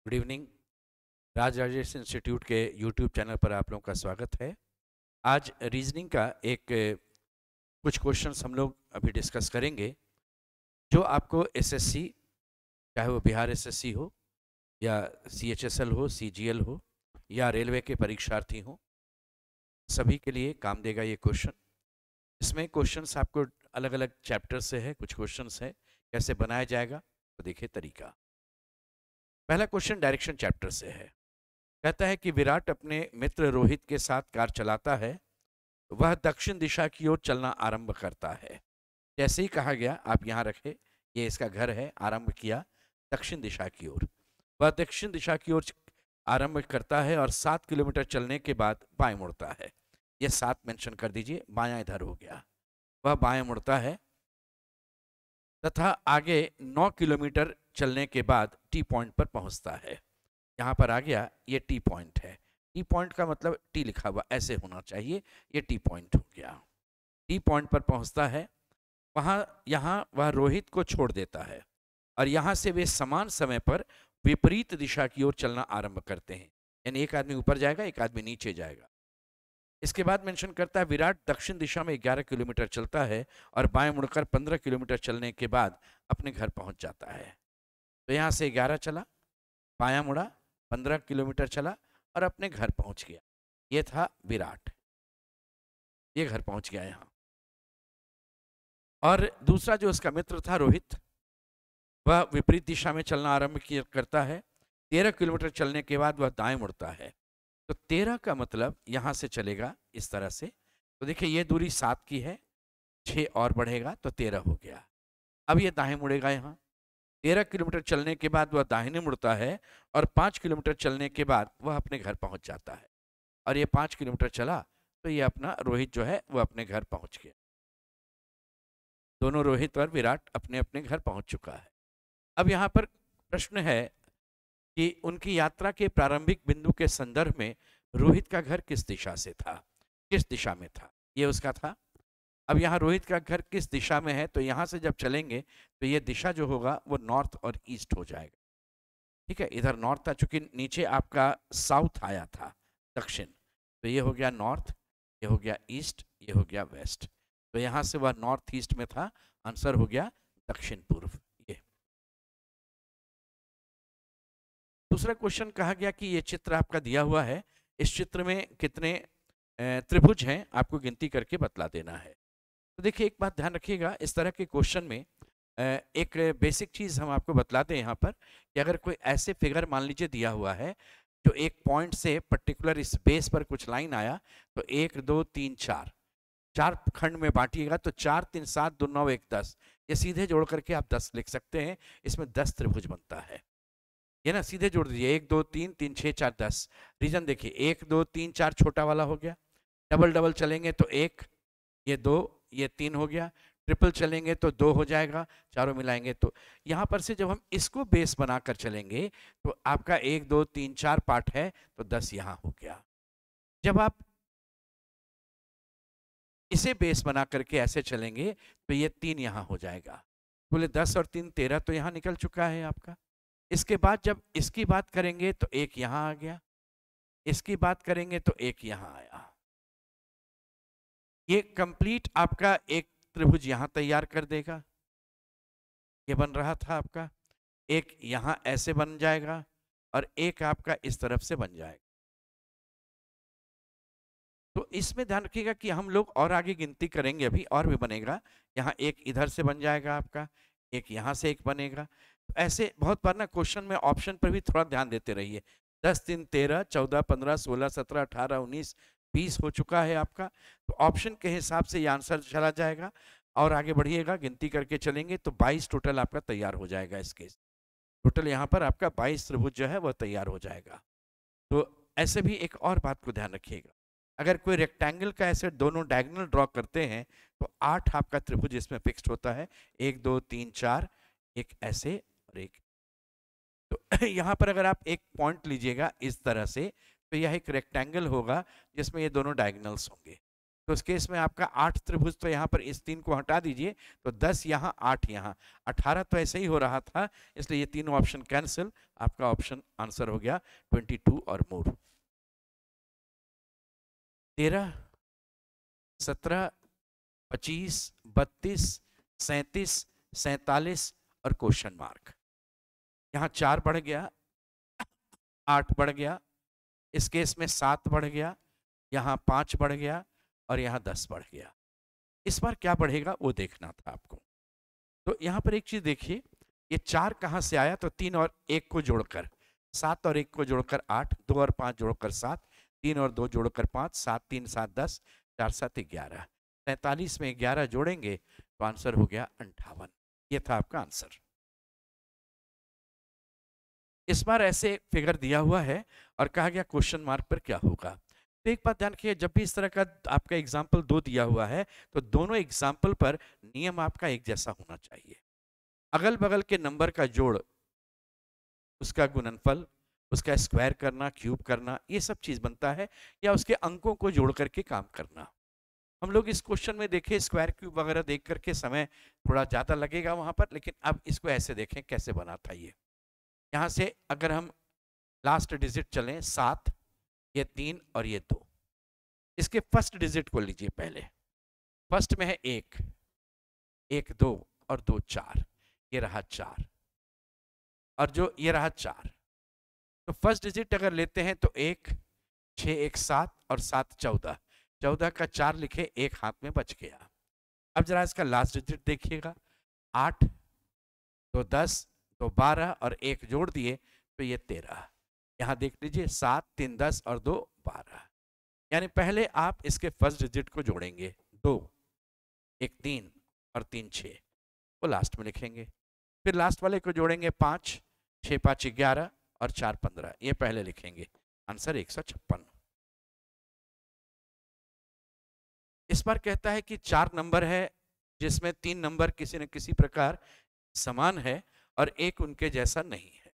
Good evening. Raj Rajesh institute के YouTube channel पर आप लोगों का स्वागत है। आज रीजनिंग का कुछ क्वेश्चंस हम लोग अभी डिस्कस करेंगे जो आपको एसएससी, चाहे वो बिहार एसएससी हो या सीएचएसएल हो, सीजीएल हो या रेलवे के परीक्षार्थी हो, सभी के लिए काम देगा ये क्वेश्चन। इसमें क्वेश्चंस आपको अलग अलग चैप्टर से है, कुछ क्वेश्चंस है कैसे बनाया जाएगा तो देखिए तरीका। पहला क्वेश्चन डायरेक्शन चैप्टर से है। कहता है कि विराट अपने मित्र रोहित के साथ कार चलाता है। वह दक्षिण दिशा की ओर चलना आरंभ करता है। जैसे ही कहा गया आप यहाँ रखे, ये इसका घर है, आरंभ किया दक्षिण दिशा की ओर। वह दक्षिण दिशा की ओर आरंभ करता है और 7 किलोमीटर चलने के बाद बाएं मुड़ता है। ये 7 मेंशन कर दीजिए, बायां इधर हो गया। वह बाएं मुड़ता है तथा आगे 9 किलोमीटर चलने के बाद टी पॉइंट पर पहुंचता है। यहाँ पर आ गया, ये टी पॉइंट है। टी पॉइंट का मतलब टी लिखा हुआ ऐसे होना चाहिए, ये टी पॉइंट हो गया। टी पॉइंट पर पहुंचता है, यहाँ वह रोहित को छोड़ देता है और यहाँ से वे समान समय पर विपरीत दिशा की ओर चलना आरंभ करते हैं। यानी एक आदमी ऊपर जाएगा, एक आदमी नीचे जाएगा। इसके बाद मेंशन करता है विराट दक्षिण दिशा में 11 किलोमीटर चलता है और बाएं मुड़कर 15 किलोमीटर चलने के बाद अपने घर पहुंच जाता है। तो यहाँ से 11 चला, बायां मुड़ा, 15 किलोमीटर चला और अपने घर पहुंच गया। ये था विराट, ये घर पहुंच गया यहाँ। और दूसरा जो उसका मित्र था रोहित, वह विपरीत दिशा में चलना आरंभ करता है। 13 किलोमीटर चलने के बाद वह दाएं मुड़ता है। तो 13 का मतलब यहाँ से चलेगा इस तरह से। तो देखिए ये दूरी 7 की है, 6 और बढ़ेगा तो 13 हो गया। अब ये दाएं मुड़ेगा यहाँ। 13 किलोमीटर चलने के बाद वह दाहिने मुड़ता है और 5 किलोमीटर चलने के बाद वह अपने घर पहुंच जाता है। और ये 5 किलोमीटर चला तो ये अपना रोहित जो है वह अपने घर पहुंच गया। दोनों रोहित और विराट अपने अपने घर पहुंच चुका है। अब यहाँ पर प्रश्न है कि उनकी यात्रा के प्रारंभिक बिंदु के संदर्भ में रोहित का घर किस दिशा से था, किस दिशा में था, ये उसका था। अब यहाँ रोहित का घर किस दिशा में है, तो यहाँ से जब चलेंगे तो ये दिशा जो होगा वो नॉर्थ और ईस्ट हो जाएगा। ठीक है, इधर नॉर्थ था, चूंकि नीचे आपका साउथ आया था, दक्षिण, तो ये हो गया नॉर्थ, ये हो गया ईस्ट, ये हो गया वेस्ट। तो यहाँ से वह नॉर्थ ईस्ट में था, आंसर हो गया दक्षिण पूर्व। ये दूसरा क्वेश्चन कहा गया कि ये चित्र आपका दिया हुआ है, इस चित्र में कितने त्रिभुज हैं आपको गिनती करके बतला देना है। तो देखिए एक बात ध्यान रखिएगा, इस तरह के क्वेश्चन में एक बेसिक चीज़ हम आपको बतलाते हैं यहाँ पर कि अगर कोई ऐसे फिगर मान लीजिए दिया हुआ है जो एक पॉइंट से पर्टिकुलर इस बेस पर कुछ लाइन आया, तो 1 2 3 4 4 खंड में बांटिएगा तो 4 3 7 2 9 1 10, ये सीधे जोड़ करके आप 10 लिख सकते हैं। इसमें 10 त्रिभुज बनता है, ये ना सीधे जोड़ दीजिए, 1 2 3 3 6 4 10। रीजन देखिए, 1 2 3 4 छोटा वाला हो गया, डबल डबल चलेंगे तो 1, ये 2, ये 3 हो गया, ट्रिपल चलेंगे तो 2 हो जाएगा, चारों मिलाएंगे तो यहाँ पर से जब हम इसको बेस बनाकर चलेंगे तो आपका 1 2 3 4 पार्ट है तो 10 यहाँ हो गया। जब आप इसे बेस बना करके ऐसे चलेंगे तो ये 3 यहाँ हो जाएगा। बोले 10 और 3 13 तो यहाँ निकल चुका है आपका। इसके बाद जब इसकी बात करेंगे तो 1 यहाँ आ गया, इसकी बात करेंगे तो 1 यहाँ आया। ये कंप्लीट आपका एक त्रिभुज यहाँ तैयार कर देगा। ये बन रहा था आपका, एक यहाँ ऐसे बन जाएगा और एक आपका इस तरफ से बन जाएगा। तो इसमें ध्यान रखिएगा कि हम लोग और आगे गिनती करेंगे, अभी और भी बनेगा। यहाँ एक इधर से बन जाएगा आपका, एक यहाँ से एक बनेगा। तो ऐसे बहुत बार ना क्वेश्चन में ऑप्शन पर भी थोड़ा ध्यान देते रहिए। 10 3 13 14 15 16 17 18 19 20 हो चुका है आपका, तो ऑप्शन के हिसाब से ये आंसर चला जाएगा। और आगे बढ़िएगा, गिनती करके चलेंगे तो 22 टोटल आपका तैयार हो जाएगा। इसके टोटल यहाँ पर आपका 22 त्रिभुज जो है वह तैयार हो जाएगा। तो ऐसे भी एक और बात को ध्यान रखिएगा, अगर कोई रेक्टेंगल का ऐसे दोनों डायगोनल ड्रॉ करते हैं तो 8 आपका त्रिभुज इसमें फिक्स्ड होता है, 1 2 3 4, एक ऐसे और एक। तो यहाँ पर अगर आप एक पॉइंट लीजिएगा इस तरह से, तो यह एक रेक्टेंगल होगा जिसमें ये दोनों डायगोनल्स होंगे। तो उस केस में आपका 8 त्रिभुज, तो यहाँ पर इस 3 को हटा दीजिए, तो 10 यहाँ, 8 यहाँ, 18 तो ऐसे ही हो रहा था, इसलिए ये तीनों ऑप्शन कैंसिल। आपका ऑप्शन आंसर हो गया 22 और मोर। 13, 17, 25, 32, 37, 47 और क्वेश्चन मार्क। यहाँ 4 बढ़ गया, 8 बढ़ गया, इस केस में 7 बढ़ गया, यहाँ 5 बढ़ गया और यहाँ 10 बढ़ गया। इस बार क्या बढ़ेगा वो देखना था आपको। तो यहाँ पर एक चीज देखिए, ये 4 कहाँ से आया, तो 3 और 1 को जोड़कर, 7 और 1 को जोड़कर 8, 2 और 5 जोड़कर 7, 3 और 2 जोड़कर 5, 7 3 7 10, 4 7 11, 43 में 11 जोड़ेंगे तो आंसर हो गया 58। ये था आपका आंसर। इस बार ऐसे फिगर दिया हुआ है और कहा गया क्वेश्चन मार्क पर क्या होगा। तो एक बात ध्यान रखिए, जब भी इस तरह का आपका एग्जाम्पल 2 दिया हुआ है तो दोनों एग्जाम्पल पर नियम आपका एक जैसा होना चाहिए। अगल बगल के नंबर का जोड़, उसका गुणनफल, उसका स्क्वायर करना, क्यूब करना, ये सब चीज बनता है, या उसके अंकों को जोड़ करके काम करना। हम लोग इस क्वेश्चन में देखें स्क्वायर क्यूब वगैरह देख करके समय थोड़ा ज्यादा लगेगा वहां पर, लेकिन अब इसको ऐसे देखें कैसे बना था ये। यहाँ से अगर हम लास्ट डिजिट चलें 7, ये 3 और ये 2, इसके फर्स्ट डिजिट को लीजिए पहले। फर्स्ट में है 1, 1 2 और 2 4, ये रहा 4, और जो ये रहा 4, तो फर्स्ट डिजिट अगर लेते हैं तो 1, 6 1 7 और 7 14, 14 का 4 लिखे, 1 हाथ में बच गया। अब जरा इसका लास्ट डिजिट देखिएगा, 8 तो 10 तो 12 और 1 जोड़ दिए तो ये 13। यहाँ देख लीजिए 7 3 10 और 2 12, यानी पहले आप इसके फर्स्ट डिजिट को जोड़ेंगे, 2 1 3 और 3 6, वो लास्ट में लिखेंगे। फिर लास्ट वाले को जोड़ेंगे 5, 6 5 11 और 4 15, ये पहले लिखेंगे। आंसर 156। इस बार कहता है कि 4 नंबर है जिसमें 3 नंबर किसी न किसी प्रकार समान है और एक उनके जैसा नहीं है।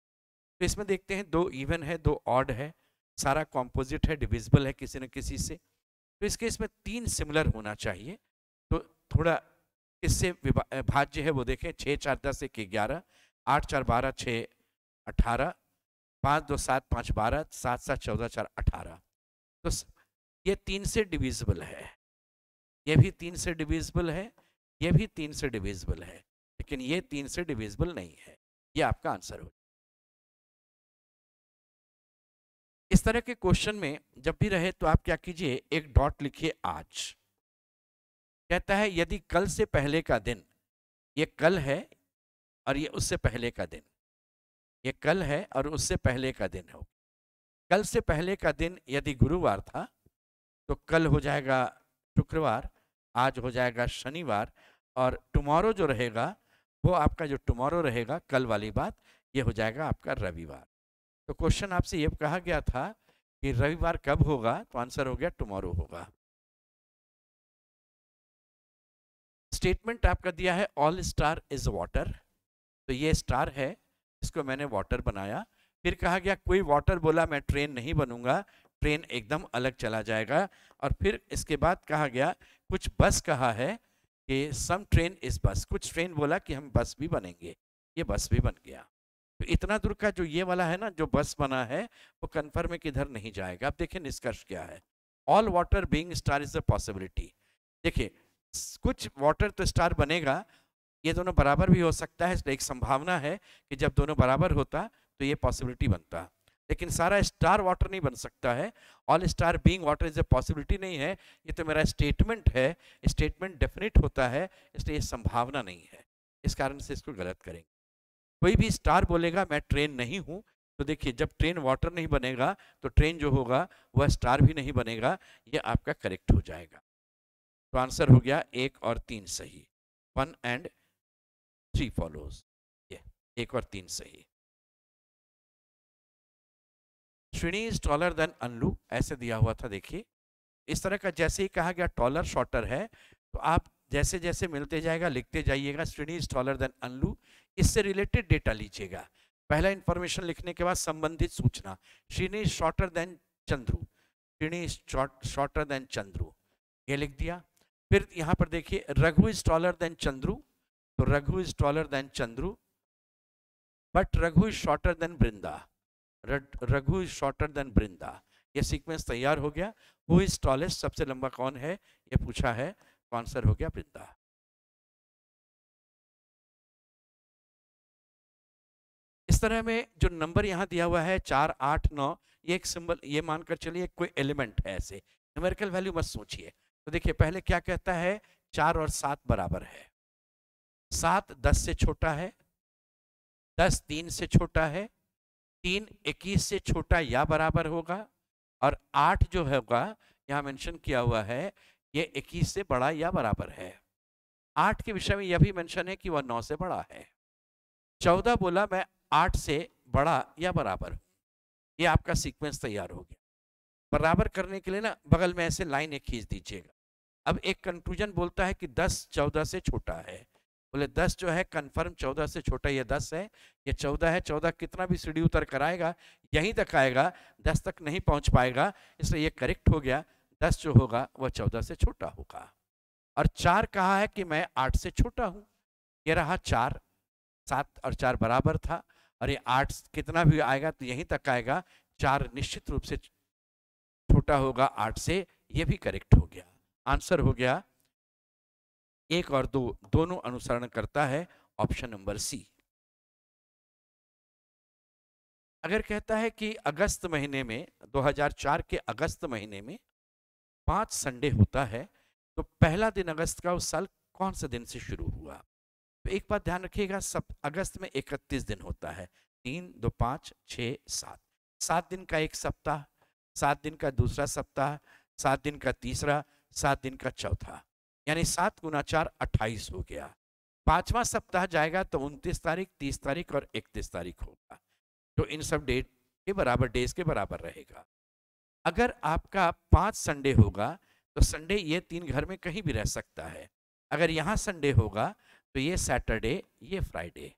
तो इसमें देखते हैं 2 इवन है, 2 ऑड है, सारा कॉम्पोजिट है, डिविजिबल है किसी न किसी से। तो इसके इसमें 3 सिमिलर होना चाहिए। तो थोड़ा इससे भाज्य है वो देखें, 6 4 10 1 11, 8 4 12 6 18, 5 2 7 5 12, 7 7 14 4 18। तो ये 3 से डिविजिबल है, ये भी 3 से डिविजिबल है, ये भी 3 से डिविजिबल है, लेकिन ये 3 से डिविजिबल नहीं है। ये आपका आंसर हो। इस तरह के क्वेश्चन में जब भी रहे तो आप क्या कीजिए, एक डॉट लिखिए आज। कहता है यदि कल से पहले का दिन, ये कल है और ये उससे पहले का दिन, ये कल है और उससे पहले का दिन हो। कल से पहले का दिन यदि गुरुवार था तो कल हो जाएगा शुक्रवार, आज हो जाएगा शनिवार, और टुमारो जो रहेगा वो आपका जो टुमारो रहेगा कल वाली बात, ये हो जाएगा आपका रविवार। तो क्वेश्चन आपसे ये कहा गया था कि रविवार कब होगा, तो आंसर हो गया टुमारो होगा। स्टेटमेंट आपका दिया है ऑल स्टार इज वाटर, तो ये स्टार है, इसको मैंने वाटर बनाया। फिर कहा गया कोई वाटर बोला मैं ट्रेन नहीं बनूंगा, ट्रेन एकदम अलग चला जाएगा। और फिर इसके बाद कहा गया कुछ बस कहा है कि सम ट्रेन इज बस, कुछ ट्रेन बोला कि हम बस भी बनेंगे, ये बस भी बन गया। तो इतना दूर का जो ये वाला है ना, जो बस बना है वो कन्फर्म है कि इधर नहीं जाएगा। अब देखिए निष्कर्ष क्या है, all water being star is a possibility. देखिए कुछ वाटर तो स्टार बनेगा, ये दोनों बराबर भी हो सकता है, इसलिए एक संभावना है कि जब दोनों बराबर होता तो ये पॉसिबिलिटी बनता, लेकिन सारा स्टार वाटर नहीं बन सकता है। All star being water is a possibility नहीं है, ये तो मेरा स्टेटमेंट है, स्टेटमेंट डेफिनेट होता है, इसलिए ये संभावना नहीं है, इस कारण से इसको गलत करेंगे। कोई भी स्टार बोलेगा मैं ट्रेन नहीं हूं, तो देखिए जब ट्रेन वाटर नहीं बनेगा तो ट्रेन जो होगा वह स्टार भी नहीं बनेगा, ये आपका करेक्ट हो जाएगा। तो आंसर हो गया 1 और 3 सही, 1 and 3 फॉलोज, ये 1 और 3 सही। श्रेणी इज टॉलर देन अनलू, ऐसे दिया हुआ था। देखिए इस तरह का जैसे ही कहा गया टॉलर शॉर्टर है, तो आप जैसे जैसे मिलते जाएगा लिखते जाइएगा श्रेणी इज टॉलर देन अनलू, इससे रिलेटेड डेटा लीजिएगा। पहला इंफॉर्मेशन लिखने के बाद संबंधित सूचना, श्रेणी इज शॉर्टर देन चंद्रू, श्रेणी इज शॉर्टर देन चंद्रू, ये लिख दिया। फिर यहाँ पर देखिए Raghu is taller than Chandru, तो Raghu is taller than Chandru, but Raghu is shorter than Vrinda, Raghu is shorter than Vrinda. ये सीक्वेंस तैयार हो गया। हु इज टॉलेस्ट, सबसे लंबा कौन है ये पूछा है, तो आंसर हो गया वृंदा। इस तरह में जो नंबर यहाँ दिया हुआ है 4, 8, 9, ये एक सिंबल, ये मानकर चलिए कोई एलिमेंट है, ऐसे न्यूमेरिकल वैल्यू मत सोचिए। तो देखिए पहले क्या कहता है, 4 और 7 बराबर है, 7 10 से छोटा है, 10 3 से छोटा है, 3 21 से छोटा या बराबर होगा, और 8 जो होगा यहाँ मेंशन किया हुआ है ये 21 से बड़ा या बराबर है। 8 के विषय में यह भी मेंशन है कि वह 9 से बड़ा है। 14 बोला मैं 8 से बड़ा या बराबर हूं। ये आपका सीक्वेंस तैयार हो गया। बराबर करने के लिए ना बगल में ऐसे लाइन एक खींच दीजिएगा। अब एक कंक्लूजन बोलता है कि 10 14 से छोटा है, बोले 10 जो है कंफर्म 14 से छोटा, ये 10 है, ये 14 है। 14 कितना भी सीढ़ी उतर कर आएगा यहीं तक आएगा, 10 तक नहीं पहुंच पाएगा, इसलिए ये करेक्ट हो गया। 10 जो होगा वह 14 से छोटा होगा। और 4 कहा है कि मैं 8 से छोटा हूं, ये रहा 4, 7 और 4 बराबर था, और ये 8 कितना भी आएगा तो यहीं तक आएगा, 4 निश्चित रूप से छोटा होगा 8 से, ये भी करेक्ट हो गया। आंसर हो गया 1 और 2 दोनों अनुसरण करता है, ऑप्शन नंबर सी। अगर कहता है कि अगस्त महीने में 2004 के अगस्त महीने में 5 संडे होता है, तो पहला दिन अगस्त का उस साल कौन से दिन से शुरू हुआ। तो एक बात ध्यान रखिएगा, सब अगस्त में 31 दिन होता है, 3 2 5 6 7, 7 दिन का एक सप्ताह, 7 दिन का दूसरा सप्ताह, 7 दिन का तीसरा, 7 दिन का चौथा, यानी 7 गुना 4 28 हो गया। 5वां सप्ताह जाएगा तो 29 तारीख, 30 तारीख और 31 तारीख होगा, जो इन सब डेट के बराबर, डेज के बराबर रहेगा। अगर आपका 5 संडे होगा तो संडे ये 3 घर में कहीं भी रह सकता है। अगर यहाँ संडे होगा तो ये सैटरडे, ये फ्राइडे,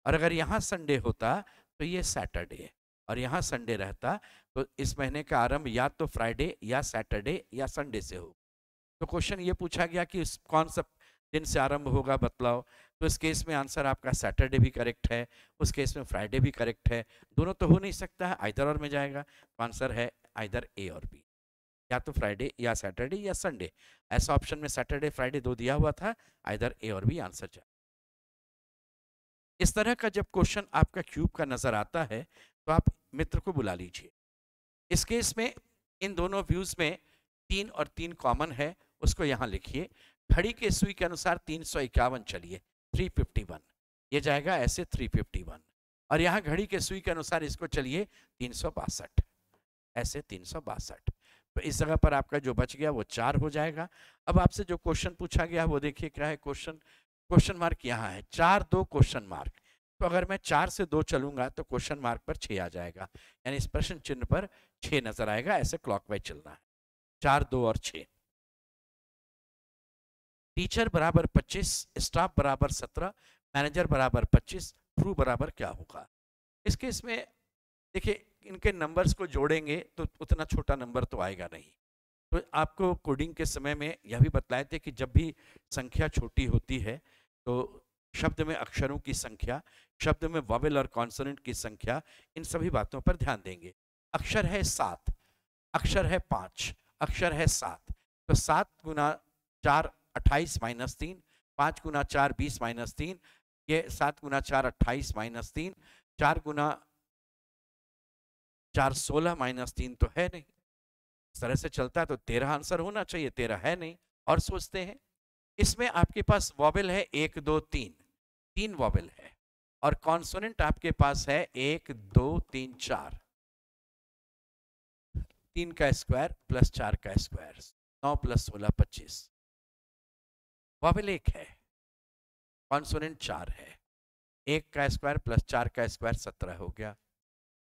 और अगर यहाँ संडे होता तो ये सैटरडे, और यहाँ संडे रहता तो इस महीने का आरंभ या तो फ्राइडे या सैटरडे या संडे से हो। तो क्वेश्चन ये पूछा गया कि कौन सा दिन से आरंभ होगा बतलाओ, तो इस केस में आंसर आपका सैटरडे भी करेक्ट है, उस केस में फ्राइडे भी करेक्ट है, दोनों तो हो नहीं सकता है, आइदर और में जाएगा, तो आंसर है आइदर ए और बी, या तो फ्राइडे या सैटरडे या संडे। ऐसा ऑप्शन में सैटरडे फ्राइडे 2 दिया हुआ था, आइदर ए और बी आंसर जाए। इस तरह का जब क्वेश्चन आपका क्यूब का नजर आता है तो आप मित्र को बुला लीजिए। इस केस में इन दोनों व्यूज में 3 और 3 कॉमन है, उसको यहाँ लिखिए। घड़ी के सुई के अनुसार 351 चलिए, 351, ये जाएगा ऐसे 351, और यहाँ घड़ी के सुई के अनुसार इसको चलिए 362, ऐसे 362। तो इस जगह पर आपका जो बच गया वो 4 हो जाएगा। अब आपसे जो क्वेश्चन पूछा गया वो देखिए क्या है, क्वेश्चन मार्क यहाँ है, 4 2 क्वेश्चन मार्क। तो अगर मैं 4 से 2 चलूंगा तो क्वेश्चन मार्क पर 6 आ जाएगा, यानी इस प्रश्न चिन्ह पर 6 नजर आएगा, ऐसे क्लॉकवाइज चलना है, 4 2 और 6। टीचर बराबर 25, स्टाफ बराबर 17, मैनेजर बराबर 25, ट्रू बराबर क्या होगा। इस केस में देखिए इनके नंबर्स को जोड़ेंगे तो उतना छोटा नंबर तो आएगा नहीं। तो आपको कोडिंग के समय में यह भी बतलाए थे कि जब भी संख्या छोटी होती है तो शब्द में अक्षरों की संख्या, शब्द में वॉवेल और कॉन्सोनेंट की संख्या, इन सभी बातों पर ध्यान देंगे। अक्षर है 7, अक्षर है 5, अक्षर है 7, तो 7 गुना 4 28 माइनस 3, 5 गुना 4 20 माइनस 3, ये 7 गुना 4 28 माइनस 3, 4 गुना 4 16 माइनस 3 तो है नहीं, इस तरह से चलता है तो 13 आंसर होना चाहिए, 13 है नहीं। और सोचते हैं इसमें आपके पास वॉवेल है 1 2 3, 3 वॉवेल है, और कॉन्सोनेंट आपके पास है 1 2 3 4, 3 का स्क्वायर प्लस 4 का स्क्वायर, 9 प्लस 16 25। वॉवेल 1 है, कॉन्सोनेंट 4 है, 1 का स्क्वायर प्लस 4 का स्क्वायर 17 हो गया।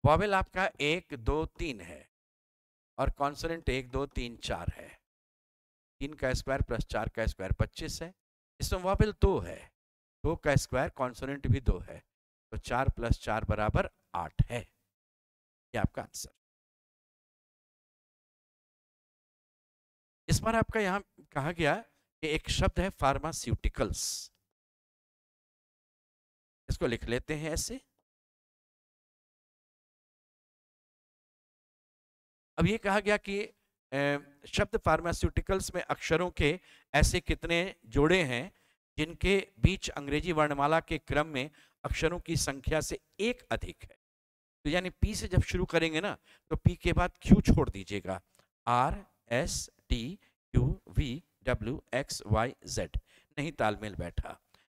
वॉवेल आपका 1 2 3 है, और कॉन्सोनेंट 1 2 3 4 है, 3 का स्क्वायर प्लस 4 का स्क्वायर 25 है। इसमें वॉवेल 2 है, 2 का स्क्वायर, कॉन्सोनेंट भी 2 है, तो 4 प्लस 4 बराबर 8 है, ये आपका आंसर। इस बार आपका यहाँ कहा गया कि एक शब्द है फार्मास्यूटिकल्स, इसको लिख लेते हैं ऐसे। अब ये कहा गया कि शब्द फार्मास्यूटिकल्स में अक्षरों के ऐसे कितने जोड़े हैं जिनके बीच अंग्रेजी वर्णमाला के क्रम में अक्षरों की संख्या से एक अधिक है। तो यानी पी से जब शुरू करेंगे ना, तो पी के बाद क्यू छोड़ दीजिएगा, R S T Q V W X Y Z, नहीं तालमेल बैठा।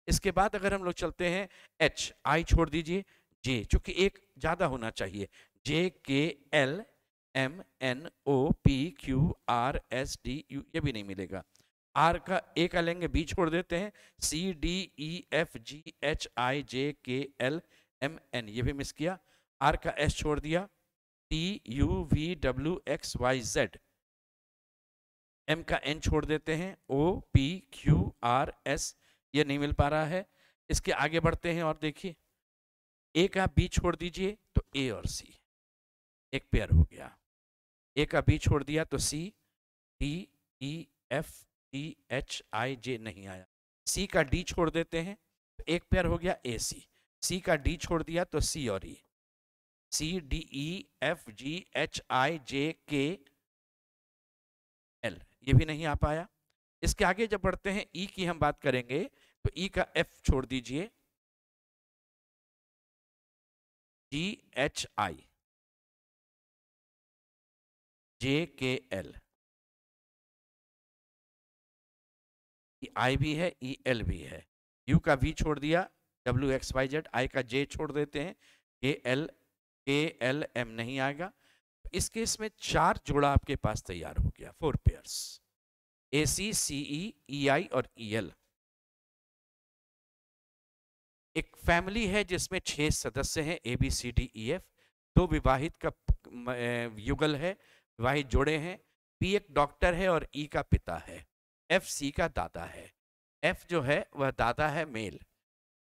इसके बाद अगर हम लोग चलते हैं एच, आई छोड़ दीजिए, जे चूंकि एक ज्यादा होना चाहिए, J K L M N O P Q R S D U, ये भी नहीं मिलेगा। आर का एक लेंगे, बी छोड़ देते हैं, C D E F G H I J K L M N, ये भी मिस किया। आर का एस छोड़ दिया, T U V W X Y Z. M का एन छोड़ देते हैं, O P Q R S, ये नहीं मिल पा रहा है। इसके आगे बढ़ते हैं और देखिए, ए का बी छोड़ दीजिए तो ए और सी एक पेयर हो गया। ए का बी छोड़ दिया तो C, D E F T H I J नहीं आया। सी का डी छोड़ देते हैं तो एक पेयर हो गया ए सी। सी का डी छोड़ दिया तो सी और E, C D E F G H I J K L, ये भी नहीं आ पाया। इसके आगे जब बढ़ते हैं ई की हम बात करेंगे तो ई का एफ छोड़ दीजिए, जी H I J K L, आई भी है ई एल भी है। यू का वी छोड़ दिया, डब्ल्यू एक्स वाई जेड। आई का जे छोड़ देते हैं, के एल एम नहीं आएगा। इस केस में चार जोड़ा आपके पास तैयार हो गया, 4 पेयर्स, ए सी सी ई आई और ई एल। एक फैमिली है जिसमें 6 सदस्य हैं, A B C D E F. 2 विवाहित का युगल है, विवाहित जोड़े हैं। पी एक डॉक्टर है और ई का पिता है। एफ सी का दादा है। एफ जो है वह दादा है मेल,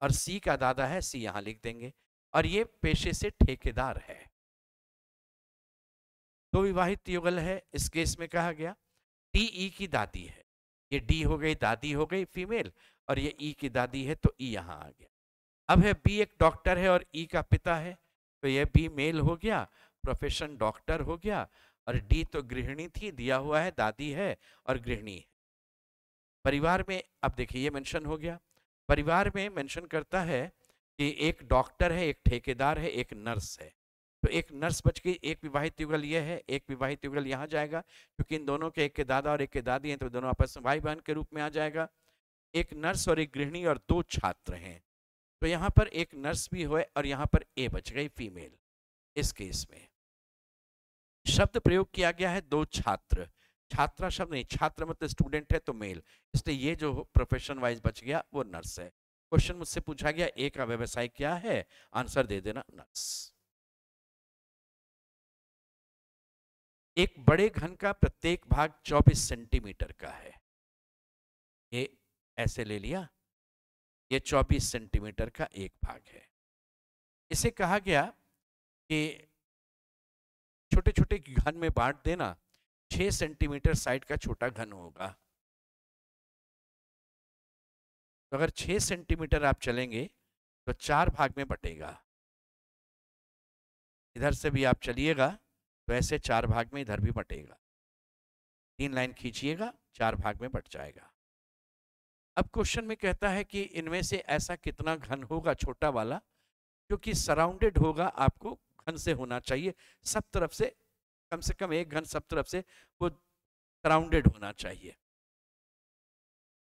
और सी का दादा है, सी यहां लिख देंगे। और ये पेशे से ठेकेदार है। 2 विवाहित युगल है, इस केस में कहा गया। टी ई की दादी है, ये डी हो गई, दादी हो गई फीमेल, और ये ई की दादी है तो ई यहां आ गया। अब है बी एक डॉक्टर है और ई का पिता है, तो ये बी मेल हो गया, प्रोफेशन डॉक्टर हो गया। और डी तो गृहिणी थी, दिया हुआ है, दादी है और गृहिणी है। परिवार में अब देखिए ये मेंशन हो गया। परिवार में मेंशन करता है कि एक डॉक्टर है, एक ठेकेदार है, एक नर्स है। तो एक नर्स बच गई, एक विवाहित युगल ये है, एक विवाहित युगल यहाँ जाएगा, क्योंकि इन दोनों के एक के दादा और एक के दादी हैं, तो दोनों आपस में भाई बहन के रूप में आ जाएगा। एक नर्स और एक गृहिणी और 2 छात्र हैं, तो यहाँ पर एक नर्स भी हुए और यहाँ पर ए बच गई फीमेल। इस केस में शब्द प्रयोग किया गया है 2 छात्र, छात्रा शब्द नहीं, छात्र मतलब स्टूडेंट है तो मेल, इसलिए ये जो प्रोफेशन वाइज बच गया वो नर्स है। क्वेश्चन मुझसे पूछा गया ए का व्यवसाय क्या है, आंसर दे देना नर्स। एक बड़े घन का प्रत्येक भाग 24 सेंटीमीटर का है, ये ऐसे ले लिया, ये 24 सेंटीमीटर का एक भाग है। इसे कहा गया कि छोटे छोटे घन में बांट देना, 6 सेंटीमीटर साइड का छोटा घन होगा। तो अगर 6 सेंटीमीटर आप चलेंगे तो 4 भाग में बटेगा। इधर से भी आप चलिएगा तो ऐसे 4 भाग में इधर भी बटेगा। 3 लाइन खींचिएगा, 4 भाग में बट जाएगा। अब क्वेश्चन में कहता है कि इनमें से ऐसा कितना घन होगा छोटा वाला, क्योंकि सराउंडेड होगा, आपको घन से होना चाहिए, सब तरफ से कम से कम एक घन सब तरफ से वो सराउंडेड होना चाहिए,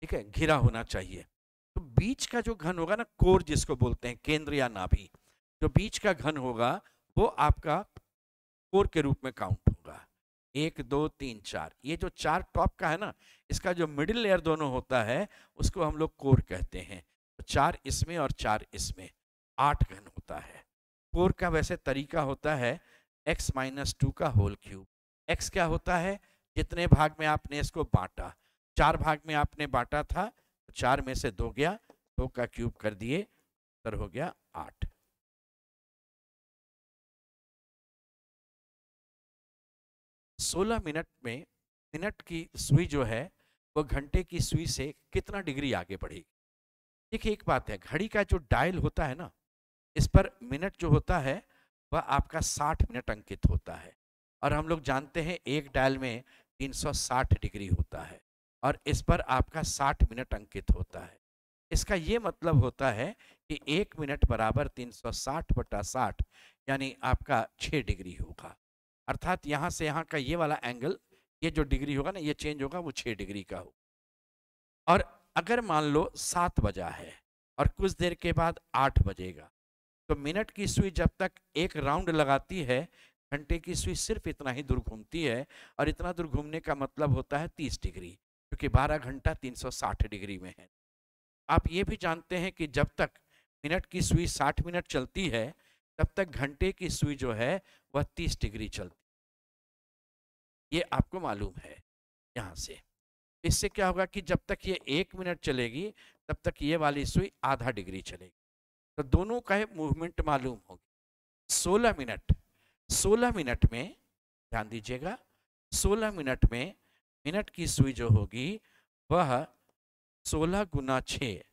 ठीक है, घिरा होना चाहिए। तो बीच का जो घन होगा ना, कोर जिसको बोलते हैं, केंद्र या नाभि, जो बीच का घन होगा वो आपका कोर के रूप में काउंट होगा। 1 2 3 4, ये जो 4 टॉप का है ना, इसका जो मिडिल लेयर दोनों होता है उसको हम लोग कोर कहते हैं। तो 4 इसमें और 4 इसमें, 8 घन होता है। कोर का वैसे तरीका होता है x-2 का होल क्यूब। x क्या होता है, जितने भाग में आपने इसको बांटा, 4 भाग में आपने बांटा था, 4 में से 2 गया, 2 का क्यूब कर दिए, उत्तर हो गया 8। सोलह मिनट में मिनट की सुई जो है वो घंटे की सुई से कितना डिग्री आगे बढ़ेगी। देखिए एक बात है, घड़ी का जो डायल होता है ना, इस पर मिनट जो होता है वह आपका 60 मिनट अंकित होता है। और हम लोग जानते हैं एक डायल में 360 डिग्री होता है और इस पर आपका 60 मिनट अंकित होता है। इसका ये मतलब होता है कि 1 मिनट बराबर 360 बटा 60 यानी आपका 6 डिग्री होगा। अर्थात यहाँ से यहाँ का ये वाला एंगल, ये जो डिग्री होगा ना, ये चेंज होगा, वो 6 डिग्री का होगा। और अगर मान लो 7 बजा है और कुछ देर के बाद 8 बजेगा, तो मिनट की सुई जब तक एक राउंड लगाती है, घंटे की सुई सिर्फ इतना ही दूर घूमती है। और इतना दूर घूमने का मतलब होता है 30 डिग्री, क्योंकि 12 घंटा 360 डिग्री में है। आप ये भी जानते हैं कि जब तक मिनट की सुई 60 मिनट चलती है, तब तक घंटे की सुई जो है वह 30 डिग्री चलती है। ये आपको मालूम है यहाँ से। इससे क्या होगा कि जब तक ये 1 मिनट चलेगी, तब तक ये वाली सुई आधा डिग्री चलेगी। तो दोनों का मूवमेंट मालूम होगी। 16 मिनट में, ध्यान दीजिएगा, 16 मिनट में मिनट की सुई जो होगी वह 16 गुना 6,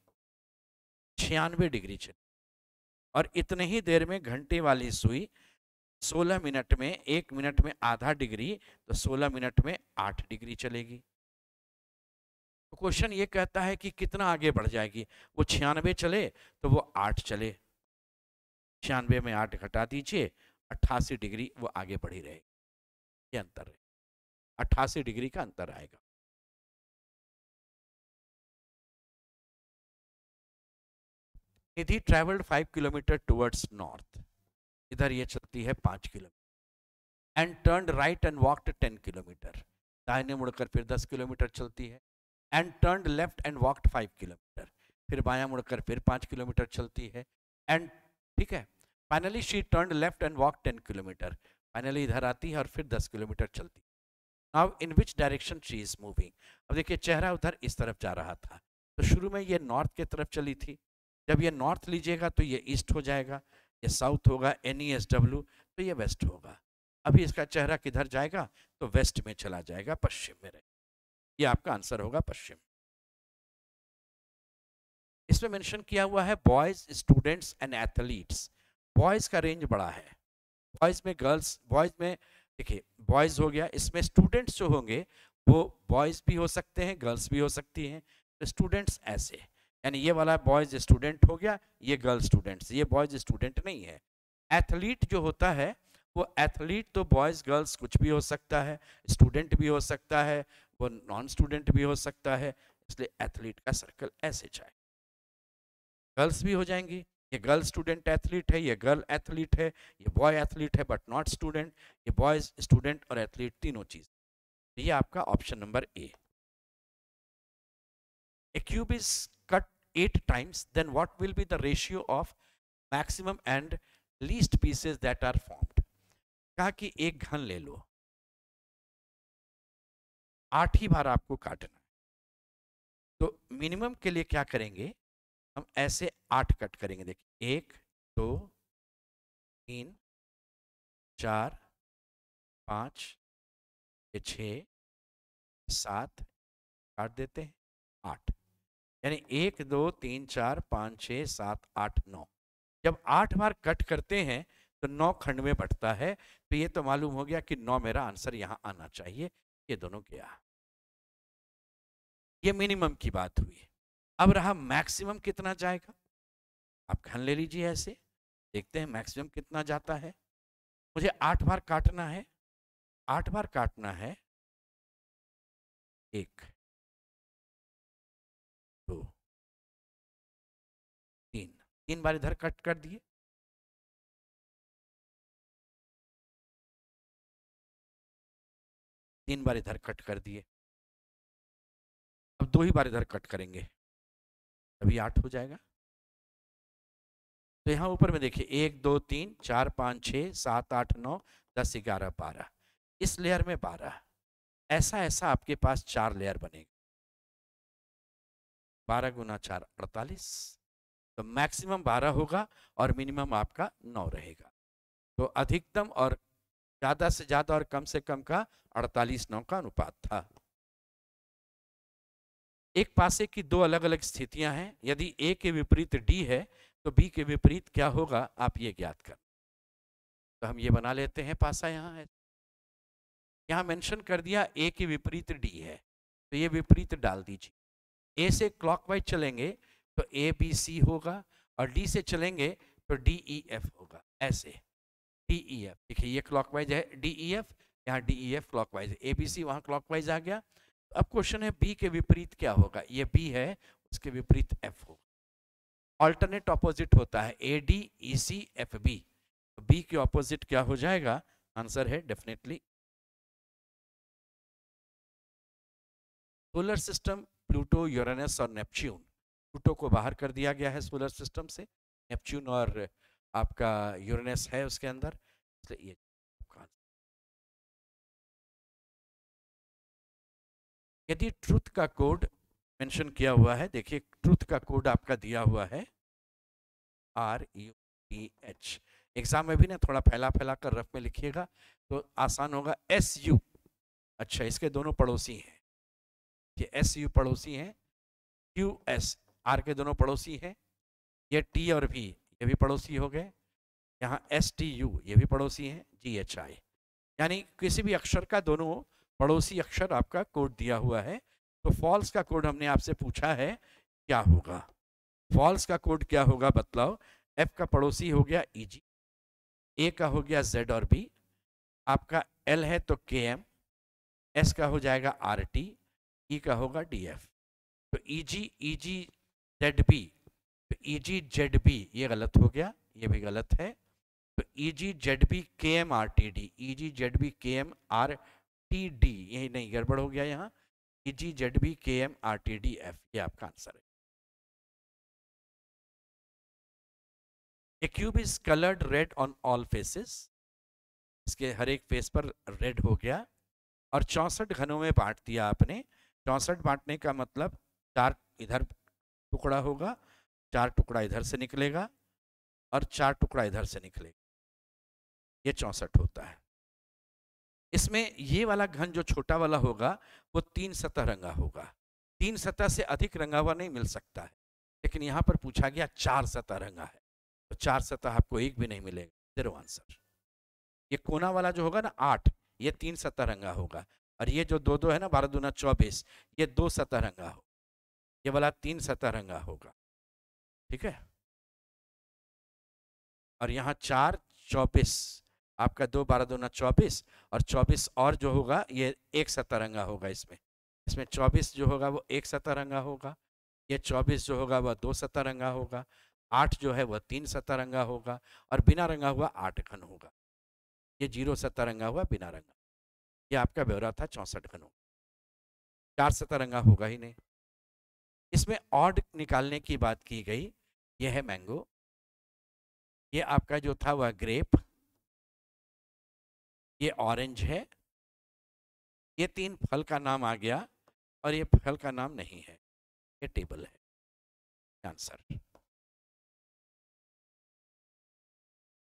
96 डिग्री चलेगी। और इतने ही देर में घंटे वाली सुई 16 मिनट में, 1 मिनट में आधा डिग्री, तो 16 मिनट में 8 डिग्री चलेगी। तो क्वेश्चन ये कहता है कि कितना आगे बढ़ जाएगी। वो 96 चले तो वो 8 चले, 96 में 8 घटा दीजिए, 88 डिग्री वो आगे बढ़ी रहेगी। ये अंतर है, 88 डिग्री का अंतर आएगा। निधि ट्रेवल्ड 5 किलोमीटर टुवर्ड्स नॉर्थ, इधर ये चलती है 5 kilometre. And turn right and walked 10 kilometre, दाहिने मुड़कर फिर 10 किलोमीटर चलती है। And turn left and walked 5 kilometre, फिर बायां मुड़कर फिर 5 किलोमीटर चलती है। एंड ठीक है, finally she turn left and walk 10 kilometre, finally इधर आती है और फिर 10 किलोमीटर चलती है। Now in which direction she is moving. अब देखिए चेहरा उधर इस तरफ जा रहा था, तो शुरू में ये नॉर्थ की तरफ चली थी। जब ये नॉर्थ लीजिएगा तो ये ईस्ट हो जाएगा, ये साउथ होगा, NESW, तो ये वेस्ट होगा। अभी इसका चेहरा किधर जाएगा, तो वेस्ट में चला जाएगा, पश्चिम में रहेगा। ये आपका आंसर होगा पश्चिम। इसमें मेंशन किया हुआ है boys, students and athletes. Boys का रेंज बड़ा है, बॉयज में गर्ल्स, बॉयज में देखिए बॉयज हो गया, इसमें स्टूडेंट्स जो होंगे वो बॉयज भी हो सकते हैं, गर्ल्स भी हो सकती हैं। तो स्टूडेंट्स ऐसे, यानी ये वाला बॉयज स्टूडेंट हो गया, ये गर्ल स्टूडेंट्स, ये बॉयज स्टूडेंट नहीं है। एथलीट जो होता है, वो एथलीट तो बॉयज गर्ल्स कुछ भी हो सकता है, स्टूडेंट भी हो सकता है, वो नॉन स्टूडेंट भी हो सकता है। इसलिए एथलीट का सर्कल ऐसे जाए, गर्ल्स भी हो जाएंगी, ये गर्ल स्टूडेंट एथलीट है, ये गर्ल एथलीट है, ये बॉय एथलीट है बट नॉट स्टूडेंट, ये बॉयज स्टूडेंट और एथलीट तीनों चीज। ये आपका option number A. A cube is cut 8 times, then what will be the ratio of maximum and least pieces that are formed। कहा कि एक घन ले लो, 8 ही बार आपको काटना है, तो मिनिमम के लिए क्या करेंगे, हम ऐसे 8 कट करेंगे। देखिए 1 2 3 4 5 6 7 काट देते हैं 8, यानी 1 2 3 4 5 6 7 8 9। जब 8 बार कट करते हैं तो 9 खंड में बढ़ता है, तो ये तो मालूम हो गया कि 9 मेरा आंसर यहां आना चाहिए। ये दोनों गया, ये मिनिमम की बात हुई। अब रहा मैक्सिमम कितना जाएगा, आप घन ले लीजिए ऐसे, देखते हैं मैक्सिमम कितना जाता है। मुझे 8 बार काटना है, 8 बार काटना है, 1 2 3, 3 बार इधर कट कर दिए, 3 बार इधर कट कर दिए, अब 2 ही बार इधर कट करेंगे, अभी 8 हो जाएगा। तो यहाँ ऊपर में देखिए 1 2 3 4 5 6 7 8 9 10 11 12, इस लेयर में 12, ऐसा ऐसा आपके पास 4 लेयर बनेगा, 12 गुना 4 48, तो मैक्सिमम 12 होगा और मिनिमम आपका 9 रहेगा। तो अधिकतम और ज्यादा से ज्यादा और कम से कम का 48 9 का अनुपात था। एक पासे की दो अलग अलग स्थितियां हैं। यदि ए के विपरीत डी है तो बी के विपरीत क्या होगा, आप ये ज्ञात कर। तो हम ये बना लेते हैं पासा। यहाँ है, यहाँ मेंशन कर दिया ए के विपरीत डी है, तो ये विपरीत डाल दीजिए। ए से क्लॉकवाइज चलेंगे तो ए बी सी होगा, और डी से चलेंगे तो डी ई एफ होगा। ऐसे डी ई एफ, देखिए ये क्लॉकवाइज है डी ई एफ, यहाँ डी ई एफ क्लॉकवाइज है, ए बी सी वहाँ क्लॉकवाइज आ गया। अब क्वेश्चन है बी के विपरीत क्या होगा, ये बी है उसके विपरीत एफ होगा। ऑल्टरनेट ऑपोजिट होता है A D E C F B, तो बी के ऑपोजिट क्या हो जाएगा, आंसर है definitely solar system Pluto, Uranus और नेपच्यून। प्लूटो को बाहर कर दिया गया है सोलर सिस्टम से, नेपच्यून और आपका यूरेनस है उसके अंदर, इसलिए ये यदि ट्रुथ का कोड मेंशन किया हुआ है, देखिए ट्रुथ का कोड आपका दिया हुआ है RUTH। एग्जाम में भी ना थोड़ा फैला फैला कर रफ में लिखिएगा तो आसान होगा। SU, अच्छा इसके दोनों पड़ोसी हैं, ये SU पड़ोसी हैं, QS R के दोनों पड़ोसी हैं, ये T और V ये भी पड़ोसी हो गए, यहाँ STU ये भी पड़ोसी हैं, GHI, यानी किसी भी अक्षर का दोनों पड़ोसी अक्षर आपका कोड दिया हुआ है। तो फॉल्स का कोड हमने आपसे पूछा है क्या होगा, फॉल्स का कोड क्या होगा बतलाओ। F का पड़ोसी हो गया EG, A का हो गया Z और B, आपका L है तो KM, S का हो जाएगा RT, E का होगा DF। तो EG ZB, तो EG ZB ये गलत हो गया, ये भी गलत है। तो EG ZB KM RTD, EG ZB KM RTD यही नहीं, गड़बड़ हो गया यहाँ, EG ZB KM RTD F, ये आपका आंसर है। A cube is colored red on all faces, इसके हर एक फेस पर रेड हो गया, और 64 घनों में बांट दिया आपने। 64 बांटने का मतलब 4 इधर टुकड़ा होगा, 4 टुकड़ा इधर से निकलेगा, और 4 टुकड़ा इधर से निकलेगा, ये 64 होता है। इसमें ये वाला घन जो छोटा वाला होगा वो 3 सतह रंगा होगा, 3 सतह से अधिक रंगा हुआ नहीं मिल सकता है, लेकिन यहाँ पर पूछा गया 4 सतह रंगा है, तो 4 सतह आपको एक भी नहीं मिलेगा, 0 आंसर। ये कोना वाला जो होगा ना 8, ये 3 सतह रंगा होगा, और ये जो 2 2 है ना 12 दूना 24, ये 2 सतह रंगा हो, ये वाला 3 सतह रंगा होगा, ठीक है। और यहाँ 4 24, आपका 2 12 दूना 24, और 24 और जो होगा ये एक सतह रंगा होगा। इसमें 24 जो होगा वो एक सतह रंगा होगा, ये 24 जो होगा वह 2 सतह रंगा होगा, 8 जो है वह 3 सतह रंगा होगा, और बिना रंगा हुआ 8 घन होगा, ये 0 सतह रंगा हुआ बिना रंगा। ये आपका ब्यौरा था 64 घनों, 4 सतह रंगा होगा ही नहीं। इसमें ऑड निकालने की बात की गई, ये है मैंगो, ये आपका जो था वह ग्रेप, ये ऑरेंज है, ये 3 फल का नाम आ गया, और ये फल का नाम नहीं है, ये टेबल है आंसर।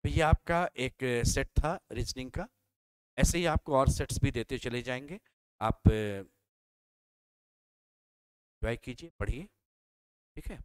तो ये आपका एक सेट था रीजनिंग का, ऐसे ही आपको और सेट्स भी देते चले जाएंगे, आप एंजॉय कीजिए, पढ़िए, ठीक है।